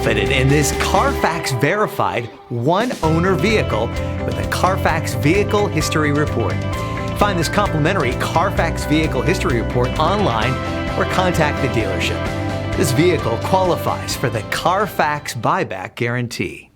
confident in this Carfax verified one-owner vehicle with a Carfax Vehicle History Report. Find this complimentary Carfax Vehicle History Report online or contact the dealership. This vehicle qualifies for the Carfax Buyback Guarantee.